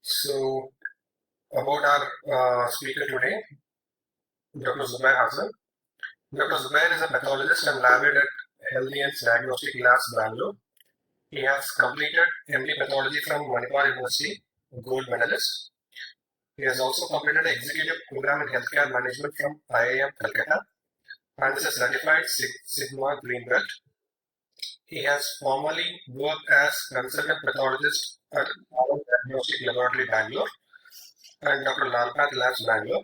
So, about our speaker today, Dr. Zubair Hassan. Dr. Zubair is a pathologist and lab head at Healthians Diagnostic Labs, Bengaluru. He has completed MD Pathology from Manipal University, gold medalist. He has also completed executive program in healthcare management from IIM Calcutta and is a certified Sigma Green Belt. He has formerly worked as consultant pathologist at Diagnostic Laboratory, Bangalore, and Dr. Lalpath Labs, Bangalore.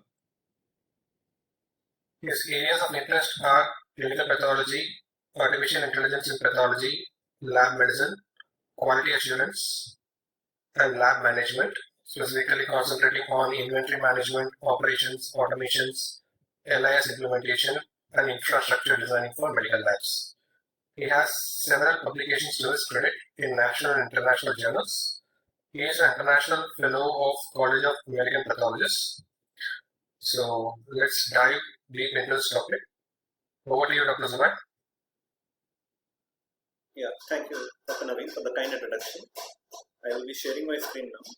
His areas of interest are clinical pathology, artificial intelligence in pathology, lab medicine, quality assurance, and lab management, specifically concentrating on inventory management, operations, automations, LIS implementation, and infrastructure designing for medical labs. He has several publications to his credit in national and international journals. He is an international fellow of College of American Pathologists. So let's dive deep into this topic. Over to you, Dr. Zubair. Yeah, thank you, Dr. Naveen, for the kind introduction. I will be sharing my screen now.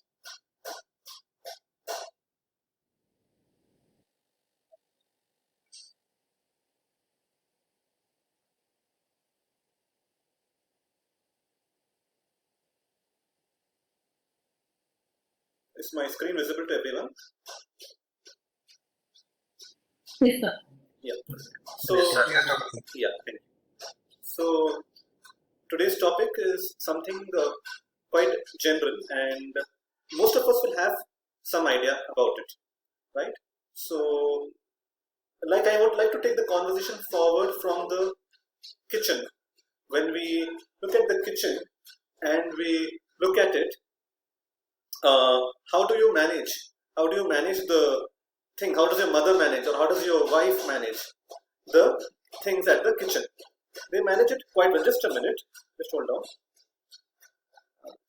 Is my screen visible to everyone? Yes, sir. Yeah. So, yeah, thank you. So, today's topic is something quite general, and most of us will have some idea about it, right? So, like I would like to take the conversation forward from the kitchen. When we look at the kitchen and we look at it, how do you manage? How do you manage the thing? How does your mother manage, or how does your wife manage the things at the kitchen? They manage it quite well. Just a minute. Just hold on.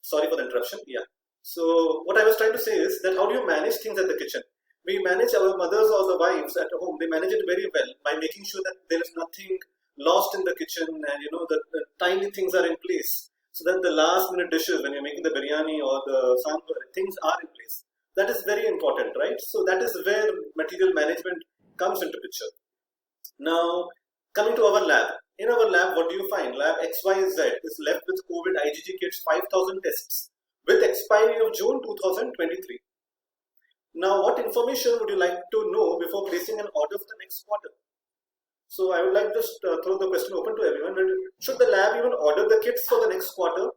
Sorry for the interruption. Yeah. So what I was trying to say is that how do you manage things at the kitchen? We manage our mothers or the wives at home. They manage it very well by making sure that there is nothing lost in the kitchen, and the tiny things are in place, so that the last minute dishes when you're making the biryani or the sambar, things are in place. That is very important, right? So that is where material management comes into picture. Now, coming to our lab. In our lab, what do you find? Lab XYZ is left with COVID IgG kits 5,000 tests with expiry of June 2023. Now, what information would you like to know before placing an order for the next quarter? So, I would like to just throw the question open to everyone. Should the lab even order the kits for the next quarter?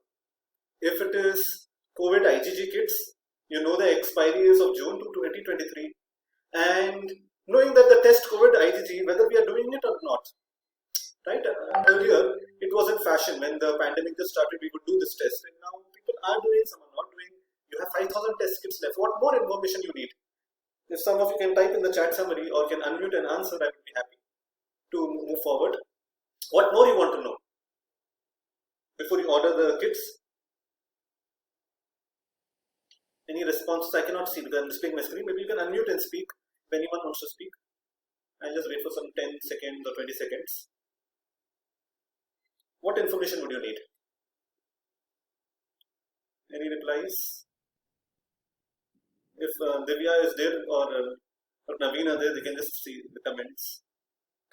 If it is COVID IgG kits, you know the expiry is of June 2023. And knowing that the test COVID IgG, whether we are doing it or not. Right? Earlier, it was in fashion when the pandemic just started, we would do this test. And now people are doing, some are not doing. You have 5,000 test kits left. What more information you need? If some of you can type in the chat summary or can unmute and answer, I would be happy to move forward. What more you want to know before you order the kits? Any responses? I cannot see because I'm displaying my screen. Maybe you can unmute and speak if anyone wants to speak. I'll just wait for some 10 seconds or 20 seconds. What information would you need? Any replies? If Divya is there or Naveen are there, they can just see the comments.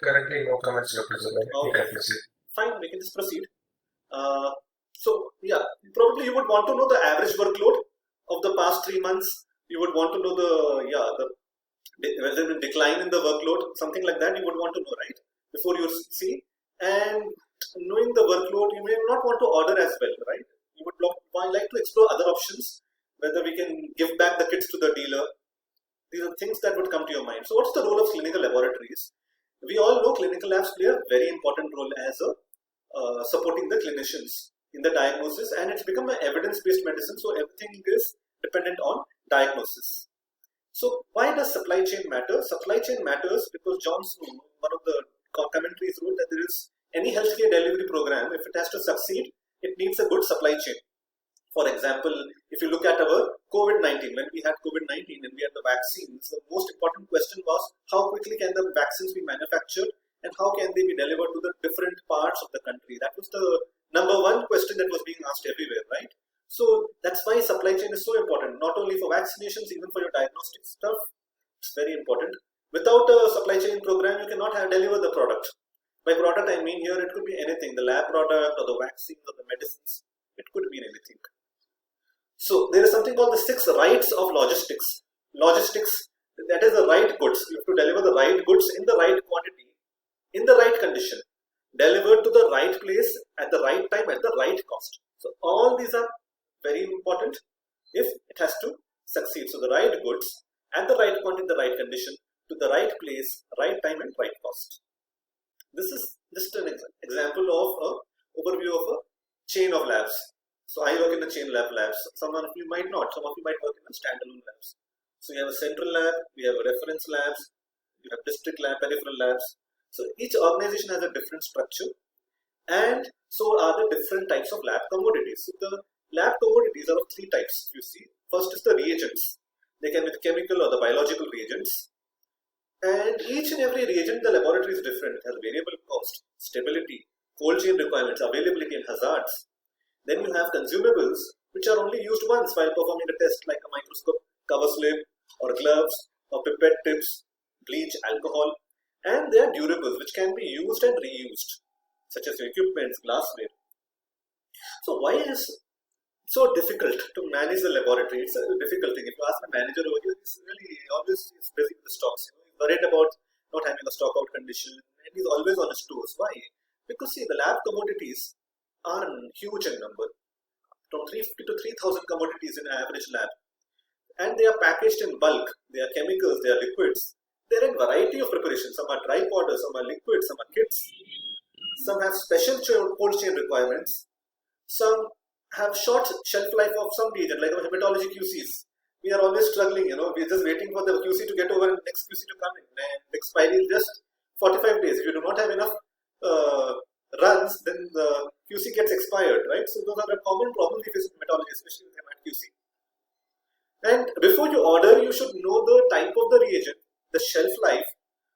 Currently, no comments, Dr. Zubair. Okay. You can proceed. Fine, we can just proceed. So, yeah, probably you would want to know the average workload of the past 3 months. You would want to know whether the decline in the workload, something like that you would want to know, right? Before you see. And knowing the workload, you may not want to order as well, right? You would like to explore other options, whether we can give back the kits to the dealer. These are things that would come to your mind. So what's the role of clinical laboratories? We all know clinical labs play a very important role as supporting the clinicians in the diagnosis, and it's become an evidence-based medicine, so everything is dependent on diagnosis. So why does supply chain matter? Supply chain matters because John Snow, one of the commentaries, wrote that there is any healthcare delivery program, if it has to succeed, it needs a good supply chain. For example, if you look at our COVID-19, when we had COVID-19 and we had the vaccines, the most important question was how quickly can the vaccines be manufactured and how can they be delivered to the different parts of the country. That was the number one question that was being asked everywhere, right? So that's why supply chain is so important, not only for vaccinations, even for your diagnostic stuff. It's very important. Without a supply chain program, you cannot deliver the product. By product, I mean here it could be anything, the lab product or the vaccines or the medicines. It could mean anything. So there is something called the 6 rights of logistics. Logistics, that is the right goods. You have to deliver the right goods in the right quantity, in the right condition, delivered to the right place at the right time at the right cost. So all these are very important if it has to succeed. So the right goods at the right quantity, the right condition, to the right place, right time and right cost. This is just an example of an overview of a chain of labs. So I work in a chain labs. Some of you might not. Some of you might work in a standalone labs. So you have a central lab, we have a reference labs, you have district lab, peripheral labs. So each organization has a different structure, and so are the different types of lab commodities. So the lab commodities are of 3 types. You see, first is the reagents. They can be the chemical or the biological reagents. And each and every reagent in the laboratory is different. It has variable cost, stability, cold chain requirements, availability and hazards. Then you have consumables, which are only used once while performing a test, like a microscope, cover slip, or gloves, or pipette tips, bleach, alcohol. And they are durables, which can be used and reused, such as your equipments, glassware. So why is it so difficult to manage the laboratory? It's a difficult thing. If you ask the manager over here, he's really always busy with the stocks. He's worried about not having a stock out condition, and he's always on his toes. Why? Because see, the lab commodities are huge in number, from 350 to 3,000 commodities in an average lab, and they are packaged in bulk. They are chemicals, they are liquids. They are in variety of preparations. Some are dry powder, some are liquids, some are kits. Some have special cold chain requirements. Some have short shelf life of some reagent, like our hematology QCs. We are always struggling, we're just waiting for the QC to get over and next QC to come in. And the expiry is just 45 days. If you do not have enough runs, then the QC gets expired, right? So those are the common problems we face in hematology, especially with hemat QC. And before you order, you should know the type of the reagent, the shelf life,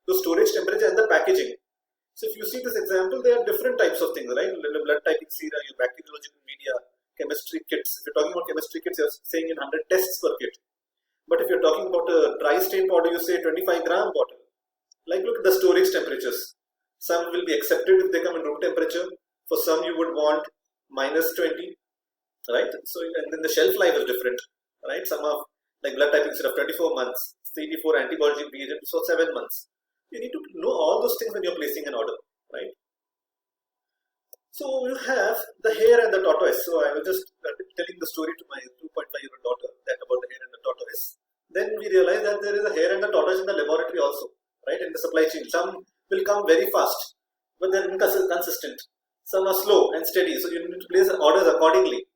the storage temperature and the packaging. So if you see this example, there are different types of things, right? The blood typing sera, your bacteriological media, chemistry kits. If you're talking about chemistry kits, you're saying in 100 tests per kit. But if you're talking about a dry stain powder, you say 25-gram bottle. Like look at the storage temperatures. Some will be accepted if they come in room temperature. For some, you would want -20, right? So and then the shelf life is different, right? Some are like blood typing instead of 24 months, CD4 antibody reagent, so 7 months. You need to know all those things when you're placing an order, right? So you have the hare and the tortoise. So I was just telling the story to my 2.5-year-old daughter that about the hare and the tortoise. Then we realized that there is a hare and a tortoise in the laboratory also, right? In the supply chain. Some will come very fast, but they're inconsistent. Some are slow and steady. So you need to place orders accordingly.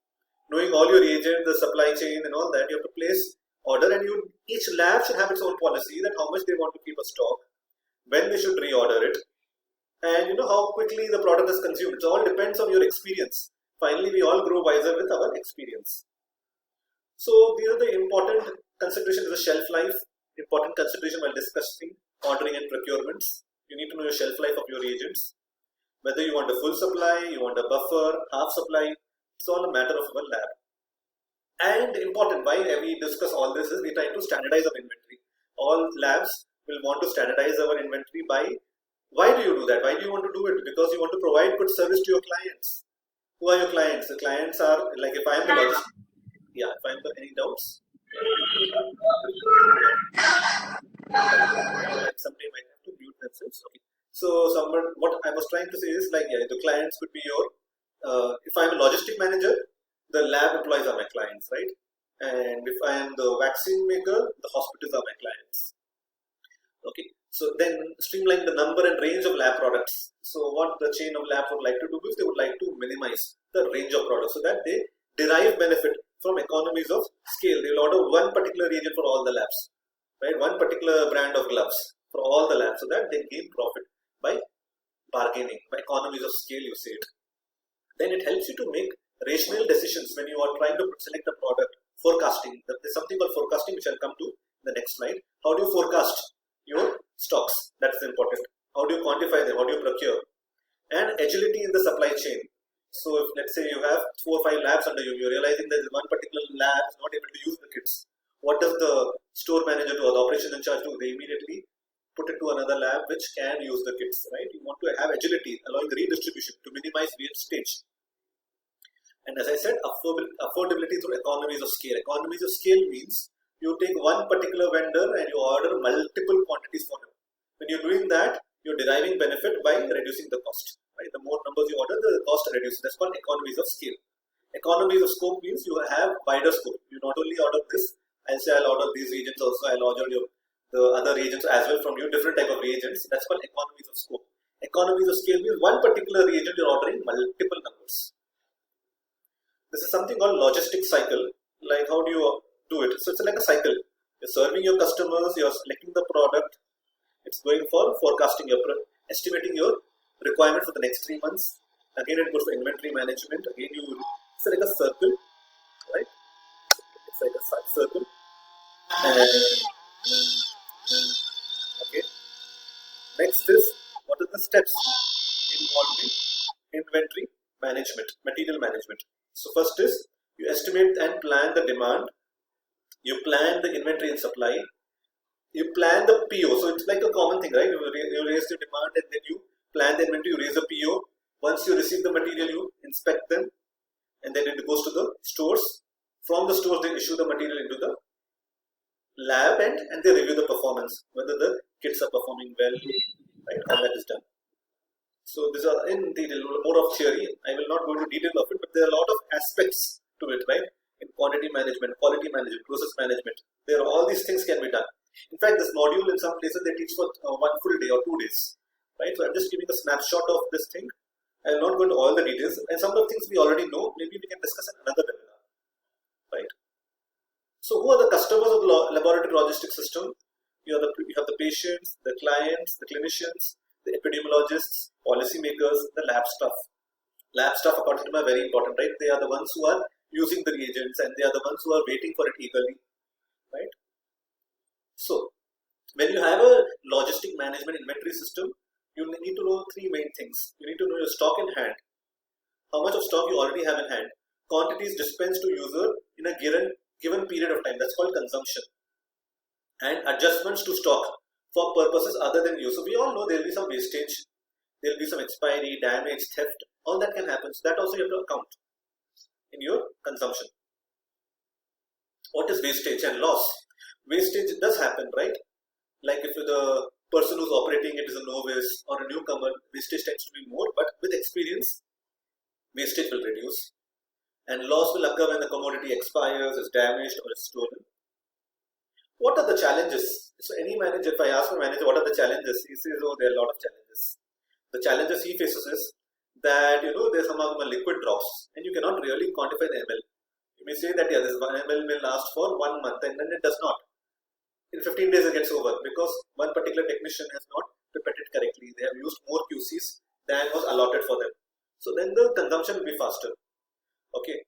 Knowing all your reagent, the supply chain and all that, you have to place order, and each lab should have its own policy that how much they want to keep a stock, when they should reorder it, and how quickly the product is consumed. It all depends on your experience. Finally, we all grow wiser with our experience. So these are the important considerations of the shelf life, important consideration while discussing ordering and procurements. You need to know your shelf life of your reagents. Whether you want a full supply, you want a buffer, half supply, it's all a matter of our lab. And important, why we discuss all this is we try to standardize our inventory. All labs will want to standardize our inventory by, why do you do that? Why do you want to do it? Because you want to provide good service to your clients. Who are your clients? The clients are, like if I am the logist, if I am the, any doubts? Somebody might have to mute themselves. Okay. So what I was trying to say is the clients could be your, if I am a logistic manager, the lab employees are my clients, right? And if I am the vaccine maker, the hospitals are my clients. Okay, so then streamline the number and range of lab products. So what the chain of labs would like to do is they would like to minimize the range of products so that they derive benefit from economies of scale. They will order one particular reagent for all the labs, right? One particular brand of gloves for all the labs so that they gain profit by bargaining, by economies of scale, you say it. Then it helps you to make rational decisions when you are trying to select a product. Forecasting. There's something called forecasting which I'll come to in the next slide. How do you forecast your stocks? That's important. How do you quantify them? How do you procure? And agility in the supply chain. So if let's say you have 4 or 5 labs under you, you're realizing that one particular lab is not able to use the kits. What does the store manager do or the operation in charge do? They immediately put it to another lab which can use the kits, right? You want to have agility, allowing redistribution to minimize wastage. And as I said, affordability through economies of scale. Economies of scale means you take one particular vendor and you order multiple quantities for him. When you're doing that, you're deriving benefit by reducing the cost. Right? The more numbers you order, the cost reduces. That's called economies of scale. Economies of scope means you have wider scope. You not only order this, I'll say I'll order these reagents also, I'll order the other reagents as well from you, different type of reagents. That's called economies of scope. Economies of scale means one particular reagent you're ordering multiple numbers. This is something called logistic cycle. Like how do you do it? So it's like a cycle. You're serving your customers, you're selecting the product. It's going for forecasting, estimating your requirement for the next 3 months. Again, it goes for inventory management. Again, it's like a circle, right? It's like a circle. And okay. Next is what are the steps involving inventory management, material management. So first is you estimate and plan the demand. You plan the inventory and supply. You plan the PO. So it's like a common thing, right? You raise the demand and then you plan the inventory, you raise the PO. Once you receive the material, you inspect them and then it goes to the stores. From the stores, they issue the material into the lab and they review the performance, whether the kits are performing well, right? How that is done. So these are in detail, more of theory. I will not go into detail of it, but there are a lot of aspects to it, right? In quantity management, quality management, process management, there are all these things can be done. In fact, this module in some places they teach for 1 full day or 2 days, right? So I'm just giving a snapshot of this thing. I will not go into all the details, and some of the things we already know. Maybe we can discuss in another webinar, right? So who are the customers of the laboratory logistics system? You have the patients, the clients, the clinicians, the epidemiologists, policymakers, the lab staff. Lab staff, according to me, are very important, right? They are the ones who are using the reagents and they are the ones who are waiting for it eagerly, right? So, when you have a logistic management inventory system, you need to know 3 main things. You need to know your stock in hand, how much of stock you already have in hand, quantities dispensed to user in a given period of time, that's called consumption, and adjustments to stock for purposes other than use. So we all know there will be some wastage, there will be some expiry, damage, theft, all that can happen. So that also you have to account in your consumption. What is wastage and loss? Wastage does happen, right? Like if the person who's operating it is a novice or a newcomer, wastage tends to be more, but with experience, wastage will reduce. And loss will occur when the commodity expires, is damaged, or is stolen. What are the challenges? So any manager, if I ask my manager what are the challenges, he says, oh, there are a lot of challenges. The challenges he faces is that, there's some of the liquid drops and you cannot really quantify the ml. You may say that, yeah, this ml may last for 1 month and then it does not. In 15 days it gets over because one particular technician has not prepared it correctly. They have used more QCs than was allotted for them. So then the consumption will be faster. Okay.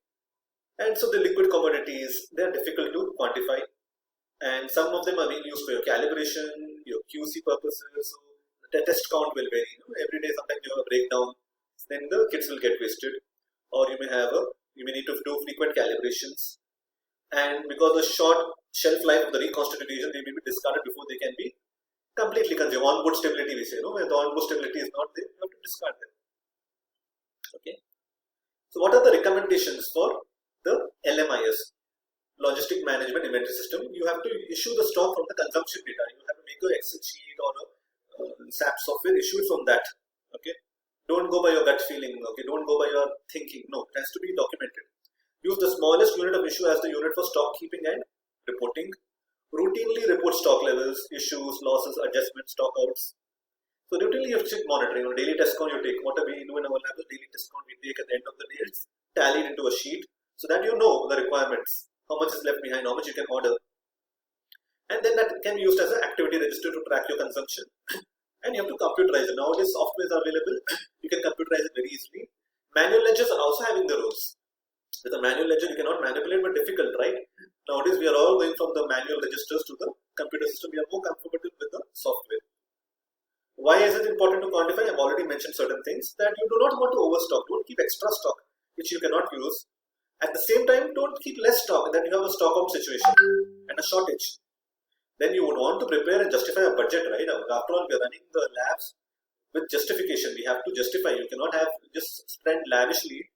And so the liquid commodities, they are difficult to quantify. And some of them are being used for your calibration, your QC purposes. So the test count will vary. Every day sometimes you have a breakdown, then the kits will get wasted. Or you may need to do frequent calibrations. And because the short shelf life of the reconstituted reagent, they may be discarded before they can be completely consumed. On-board stability, we say, when the on-board stability is not there, you have to discard them. Okay. So what are the recommendations for the LMIS? Logistic Management Inventory System. You have to issue the stock from the consumption data. You have to make your Excel sheet or a SAP software, issue it from that. Okay. Don't go by your gut feeling. Okay. Don't go by your thinking. No, it has to be documented. Use the smallest unit of issue as the unit for stock keeping and reporting. Routinely report stock levels, issues, losses, adjustments, stock outs. So routinely you have to check monitoring. Daily test count you take. What we do in our lab, the daily test count we take at the end of the day, it's tallied into a sheet so that you know the requirements. How much is left behind, how much you can order. And then that can be used as an activity register to track your consumption. And you have to computerize it. Nowadays, software is available. You can computerize it very easily. Manual ledgers are also having the rules. With a manual ledger, you cannot manipulate, but difficult, right? Nowadays, we are all going from the manual registers to the computer system. We are more comfortable with the software. Why is it important to quantify? I've already mentioned certain things that you do not want to overstock. Don't keep extra stock which you cannot use. At the same time, don't keep less stock that you have a stock out situation and a shortage. Then you would want to prepare and justify a budget, right? After all, we are running the labs with justification. We have to justify. You cannot have just spend lavishly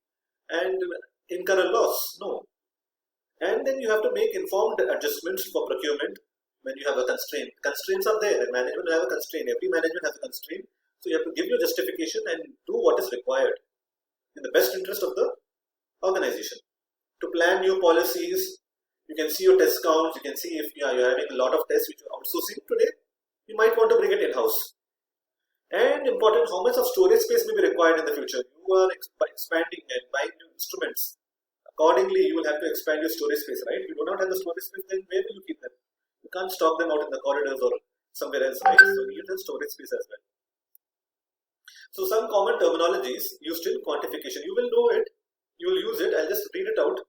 and incur a loss. No. And then you have to make informed adjustments for procurement when you have a constraint. Constraints are there. Management will have a constraint. Every management has a constraint. So you have to give your justification and do what is required in the best interest of the organization. To plan new policies, you can see your test counts. You can see if you're having a lot of tests which you're outsourcing today, you might want to bring it in-house. And important, how much of storage space may be required in the future. You are expanding and buying new instruments. Accordingly, you will have to expand your storage space, right? If you do not have the storage space, then where will you keep them? You can't stock them out in the corridors or somewhere else, right? So you need a storage space as well. So some common terminologies used in quantification. You will know it. You will use it. I'll just read it out.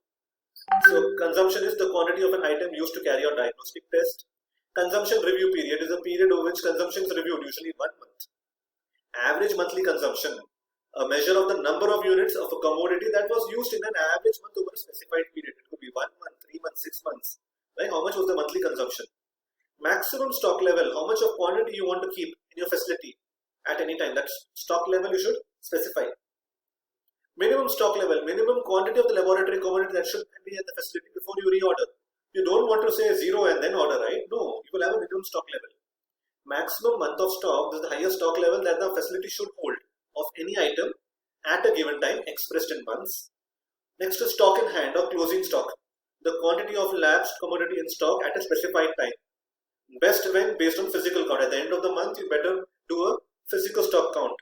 So consumption is the quantity of an item used to carry out diagnostic test. Consumption review period is a period over which consumption is reviewed, usually 1 month. Average monthly consumption, a measure of the number of units of a commodity that was used in an average month over a specified period. It could be 1 month, 3 months, 6 months. Right? How much was the monthly consumption? Maximum stock level, how much of quantity you want to keep in your facility at any time. That stock level you should specify. Minimum stock level, minimum quantity of the laboratory commodity that should be at the facility before you reorder. You don't want to say 0 and then order, right? No, you will have a minimum stock level. Maximum month of stock is the highest stock level that the facility should hold of any item at a given time, expressed in months. Next is stock in hand or closing stock, the quantity of labs commodity in stock at a specified time. Best when based on physical count. At the end of the month, you better do a physical stock count,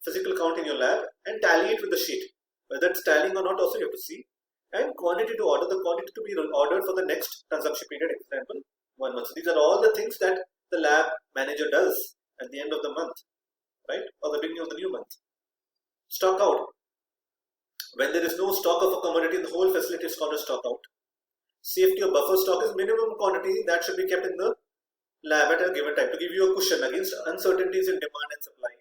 physical count in your lab and tally it with the sheet. Whether it's tallying or not, also you have to see. And quantity to order, the quantity to be ordered for the next consumption period, example, 1 month. So these are all the things that the lab manager does at the end of the month, right? Or the beginning of the new month. Stock out. When there is no stock of a commodity in the whole facility, is called a stock out. Safety or buffer stock is minimum quantity that should be kept in the lab at a given time to give you a cushion against uncertainties in demand and supply.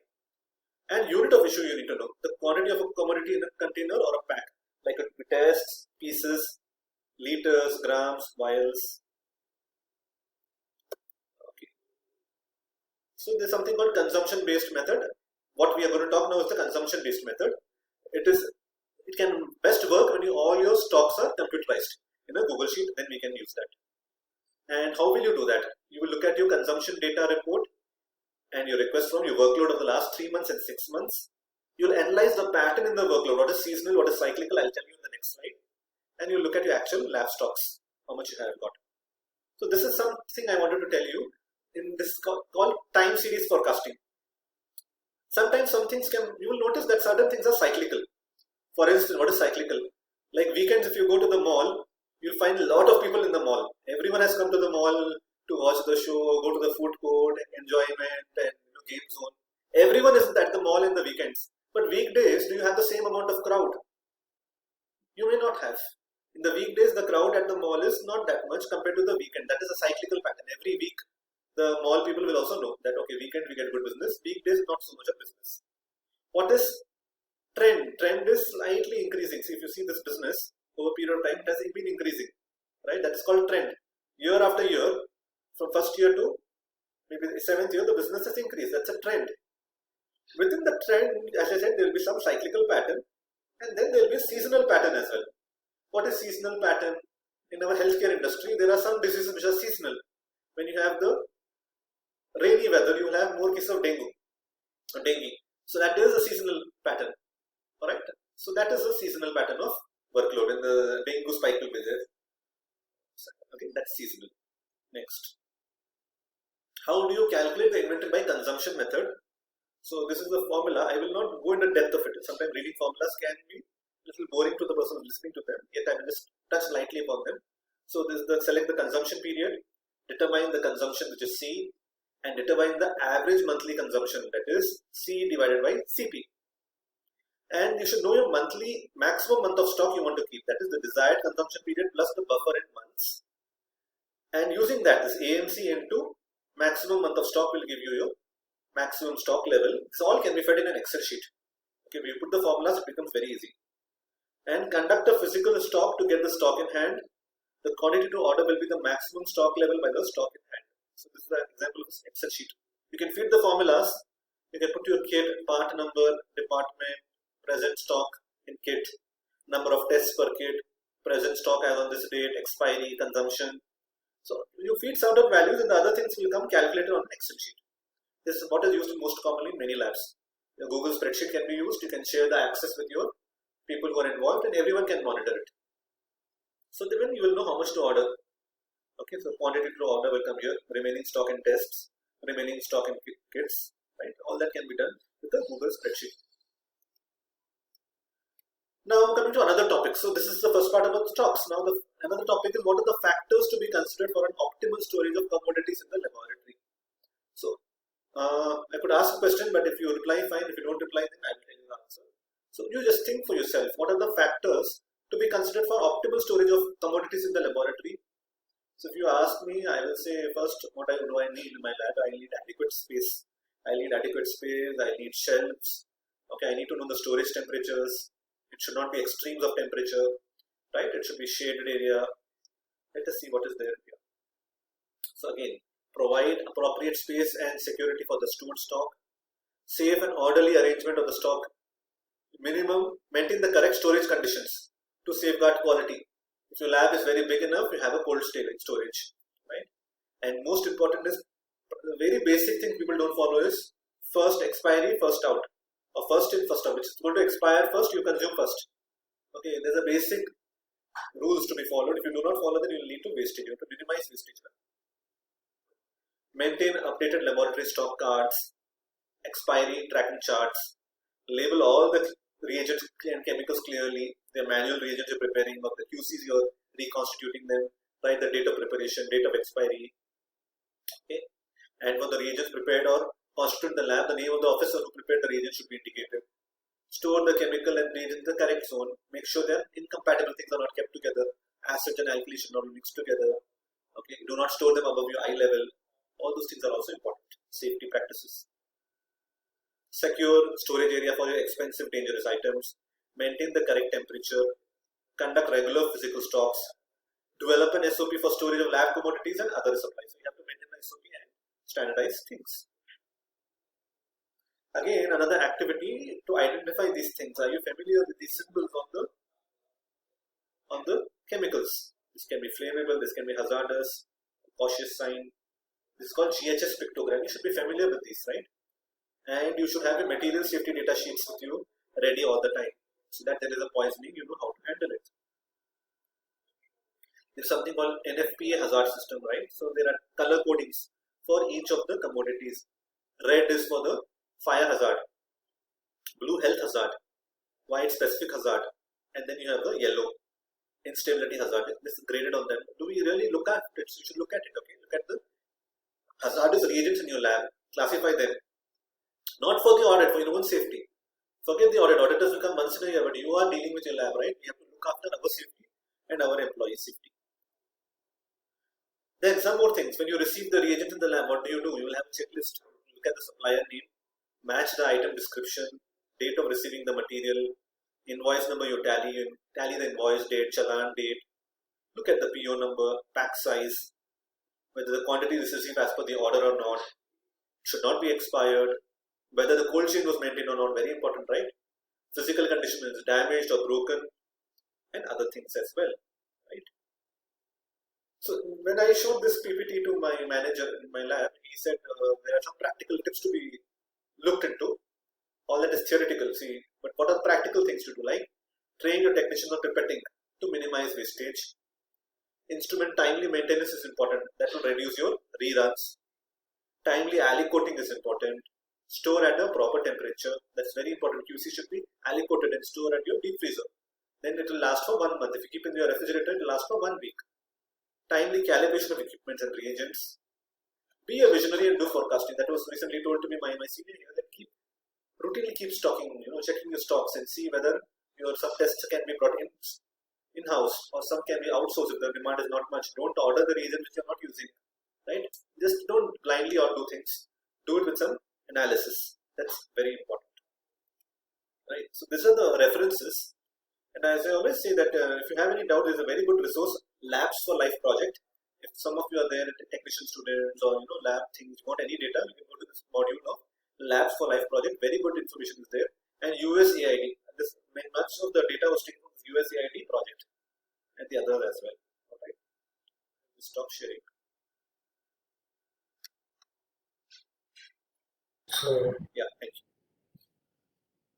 And unit of issue you need to know. The quantity of a commodity in a container or a pack. Like it could be tests, pieces, liters, grams, vials. Okay. So there's something called consumption-based method. What we are going to talk now is the consumption-based method. It can best work when all your stocks are computerized in a Google Sheet. Then we can use that. And how will you do that? You will look at your consumption data report and your request from your workload of the last 3 months and 6 months. You'll analyze the pattern in the workload, what is seasonal, what is cyclical, I'll tell you in the next slide. And you'll look at your actual lab stocks, how much you have got. So this is something I wanted to tell you in this called time series forecasting. Sometimes you will notice that certain things are cyclical. For instance, what is cyclical? Like weekends, if you go to the mall, you'll find a lot of people in the mall. Everyone has come to the mall to watch the show, go to the food court, enjoyment and game zone. Everyone is at the mall in the weekends. But weekdays, do you have the same amount of crowd? You may not have. In the weekdays, the crowd at the mall is not that much compared to the weekend. That is a cyclical pattern. Every week, the mall people will also know that, okay, weekend we get good business, weekdays not so much of business. What is trend? Trend is slightly increasing. See, if you see this business over a period of time, it has been increasing, right? That is called trend. Year after year, from first year to maybe the 7th year, the business has increased. That's a trend. Within the trend, as I said, there will be some cyclical pattern and then there will be a seasonal pattern as well. What is seasonal pattern? In our healthcare industry, there are some diseases which are seasonal. When you have the rainy weather, you will have more cases of dengue. So that is a seasonal pattern. Alright? So that is a seasonal pattern of workload. When the dengue spike will be there. Okay, that's seasonal. Next. How do you calculate the inventory by consumption method? So this is the formula. I will not go into depth of it. Sometimes reading formulas can be a little boring to the person listening to them. Yet I will just touch lightly upon them. So this is select the consumption period, determine the consumption which is C, and determine the average monthly consumption, that is C divided by CP. And you should know your monthly maximum month of stock you want to keep. That is the desired consumption period plus the buffer in months. And using that, this AMC into maximum month of stock will give you your maximum stock level. This all can be fed in an Excel sheet. Okay, when you put the formulas, it becomes very easy. And conduct a physical stock to get the stock in hand. The quantity to order will be the maximum stock level by the stock in hand. So this is an example of this Excel sheet. You can feed the formulas. You can put your kit, part number, department, present stock in kit, number of tests per kit, present stock as on this date, expiry, consumption. So you feed certain values and the other things will come calculated on an Excel sheet. This is what is used most commonly in many labs. The Google spreadsheet can be used. You can share the access with your people who are involved and everyone can monitor it. So then you will know how much to order. Okay, so quantity to order will come here, remaining stock in tests, remaining stock in kits, right? All that can be done with the Google spreadsheet. Now coming to another topic. So this is the first part about stocks. Now another topic is what are the factors to be considered for an optimal storage of commodities in the laboratory. So I could ask a question, but if you reply, fine. If you don't reply, then I will tell you the answer. So you just think for yourself, what are the factors to be considered for optimal storage of commodities in the laboratory? So if you ask me, I will say first, what do I need in my lab? I need adequate space. I need shelves. Okay, I need to know the storage temperatures. It should not be extremes of temperature, right? It should be shaded area. Let us see what is there here. So again, provide appropriate space and security for the stored stock. Safe and orderly arrangement of the stock. Minimum, maintain the correct storage conditions to safeguard quality. If your lab is very big enough, you have a cold storage, right? And most important is, the very basic thing people don't follow is first expiry, first out, or first in, first out, which is going to expire first, you consume first. Okay, there's a basic rules to be followed. If you do not follow, then you will lead to wastage. You have to minimize wastage. Maintain updated laboratory stock cards, expiry tracking charts, label all the reagents and chemicals clearly, the manual reagents you're preparing, or the QCs you're reconstituting them, write the date of preparation, date of expiry. Okay. And for the reagents prepared or constituted in the lab, the name of the officer who prepared the reagent should be indicated. Store the chemical and reagent in the correct zone. Make sure that incompatible things are not kept together. Acid and alkali should not be mixed together. Okay. Do not store them above your eye level. All those things are also important. Safety practices. Secure storage area for your expensive, dangerous items. Maintain the correct temperature. Conduct regular physical stocks. Develop an SOP for storage of lab commodities and other supplies. So you have to maintain the SOP and standardize things. Again, another activity to identify these things. Are you familiar with these symbols on the chemicals? This can be flammable, this can be hazardous, cautious sign. This is called GHS pictogram. You should be familiar with these, right? And you should have a material safety data sheets with you ready all the time, so that there is a poisoning, you know how to handle it. There's something called NFPA hazard system, right? So there are color codings for each of the commodities. Red is for the fire hazard, blue health hazard, white specific hazard, and then you have the yellow instability hazard. This is graded on them. Do we really look at it? You should look at it, okay? Look at the hazardous reagents in your lab, classify them. Not for the audit, for your own safety. Forget the audit. Auditors will come once in a year, but you are dealing with your lab, right? We have to look after our safety and our employee safety. Then some more things. When you receive the reagent in the lab, what do? You will have a checklist. Look at the supplier name, match the item description, date of receiving the material, invoice number you tally the invoice date, challan date. Look at the PO number, pack size, whether the quantity is received as per the order or not, should not be expired, whether the cold chain was maintained or not, very important, right? Physical condition is damaged or broken, and other things as well, right? So when I showed this PPT to my manager in my lab, he said there are some practical tips to be looked into. All that is theoretical, see, but what are practical things to do? Like train your technicians on pipetting to minimize wastage. Instrument timely maintenance is important. That will reduce your reruns. Timely aliquoting is important. Store at a proper temperature. That's very important. QC should be aliquoted and stored at your deep freezer. Then it will last for 1 month. If you keep in your refrigerator, it will last for 1 week. Timely calibration of equipment and reagents. Be a visionary and do forecasting. That was recently told to me by my senior here, that routinely keep stocking, checking your stocks and see whether your some tests can be brought in-house or some can be outsourced if the demand is not much. Don't order the reagent which you're not using, right? Just don't blindly outdo things. Do it with some analysis. That's very important, right? So these are the references. And as I always say that if you have any doubt, there's a very good resource, Labs for Life project. If some of you are there, technician students or lab things, you want any data, you can go to this module of Labs for Life project. Very good information is there. And USAID. This much of the data was taken from the USAID project and the others as well. All right. Stop sharing. So Yeah, thank you.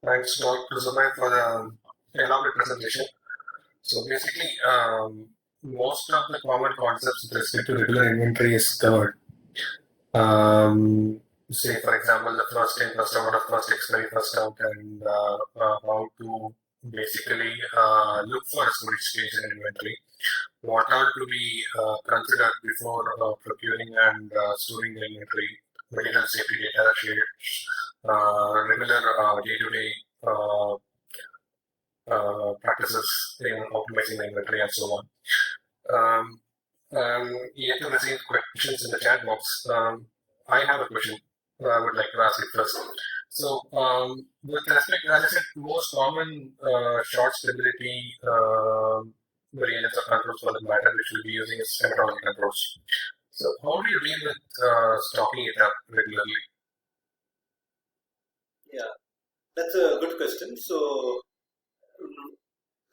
thanks, Dr. Zubair, for the elaborate presentation. So basically, most of the common concepts with respect to regular inventory is covered. Say, for example, the first in, first out, of first expiry, first out, and how to basically look for a storage stage in inventory. What are to be considered before procuring and storing the inventory, material safety data sheets, regular day-to-day practices in optimizing the inventory and so on. Yet to receive questions in the chat box. I have a question I would like to ask it first. So, with respect, as I said, most common short stability variants of controls for the matter which we'll be using is metrology controls. So, how do you deal with stocking it up regularly? Yeah, that's a good question. So,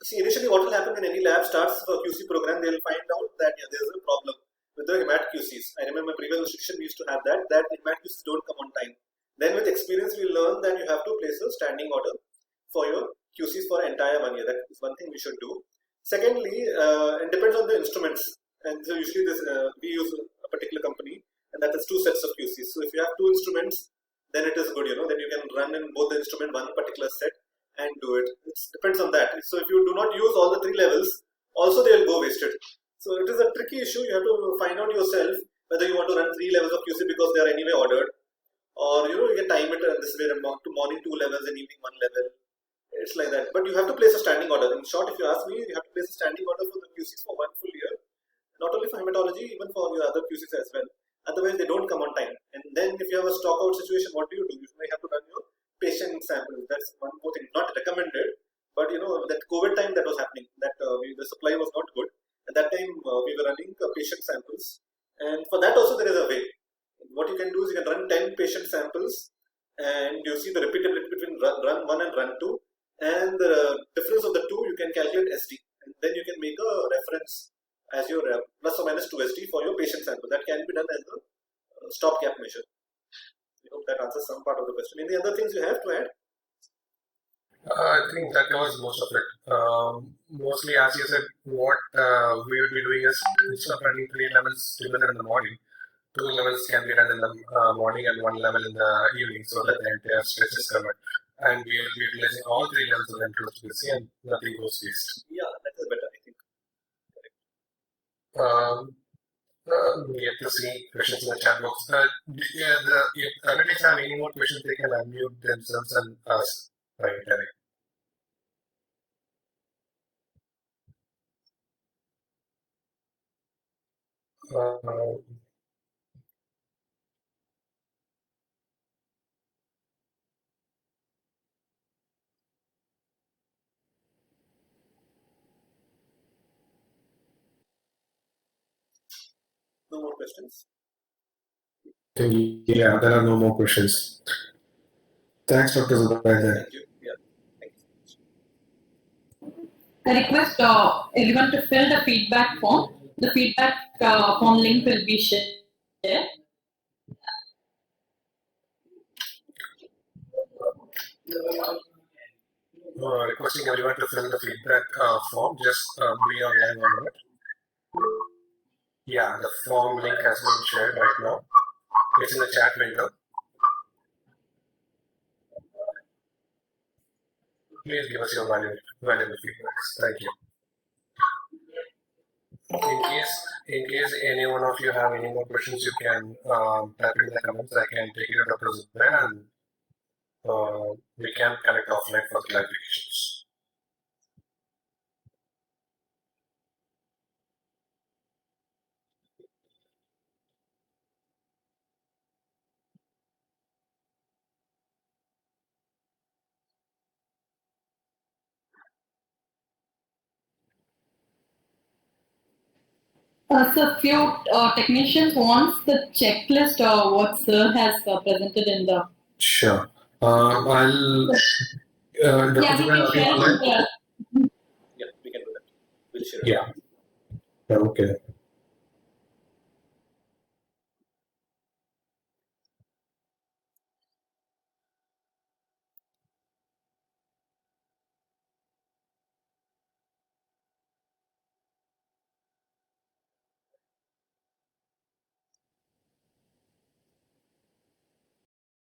see, initially what will happen when any lab starts a QC program, they'll find out that there's a problem with the hemat QCs. I remember my previous institution we used to have that hemat QCs don't come on time. Then with experience, we learn that you have to place a standing order for your QCs for entire 1 year. That is one thing we should do. Secondly, it depends on the instruments. And so usually we use a particular company, and that is 2 sets of QCs. So if you have 2 instruments, then it is good, then you can run in both the instrument one particular set and do it. It depends on that. So if you do not use all the 3 levels, also they will go wasted. So it is a tricky issue. You have to find out yourself whether you want to run 3 levels of QC because they are anyway ordered, or you can time it this way to morning 2 levels and evening 1 level. It's like that. But you have to place a standing order. In short, if you ask me, you have to place a standing order for the QCs for 1 full year. Not only for hematology, even for your other QCs as well. Otherwise, they don't come on time. And then if you have a stock out situation, what do? You may have to run your patient sample. That's one more thing. Not recommended, but that COVID time that was happening, that the supply was not good. At that time, we were running patient samples. And for that also, there is a way. What you can do is you can run 10 patient samples, and you see the repeatability between run 1 and run 2. And the difference of the two, you can calculate SD. And then you can make a reference as your plus or minus 2 SD for your patient sample. That can be done as a stopgap measure. I hope that answers some part of the question. Any other things you have to add? I think that covers most of it. Mostly, as you said, what we will be doing is instead of running 3 levels together in the morning, 2 levels can be run in the morning and 1 level in the evening, so that the entire stretch is covered. And we will be utilizing all 3 levels of controls to see, and nothing goes waste. Yeah, that is better, I think. We have to see questions in the chat box. If attendees have any more questions, they can unmute themselves and ask. Right, Eric. No more questions? Yeah, there are no more questions. Thanks, Dr. Zubair. Thank you. Yeah, thank you so much. I request everyone to fill the feedback form. The feedback form link will be shared. Requesting everyone to fill the feedback form. Just be online 1 minute. Yeah, the form link has been shared right now. It's in the chat window. Please give us your valuable feedbacks. Thank you. In case any one of you have any more questions, you can type in the comments. I can take it to Dr. Zubair and we can connect offline for clarifications. So few technicians wants the checklist what Sir has presented in the. Sure. I'll. Dr. Yeah, we Zubair, can are you share online? the. Yeah, we can do that. We'll share it. Yeah. Okay.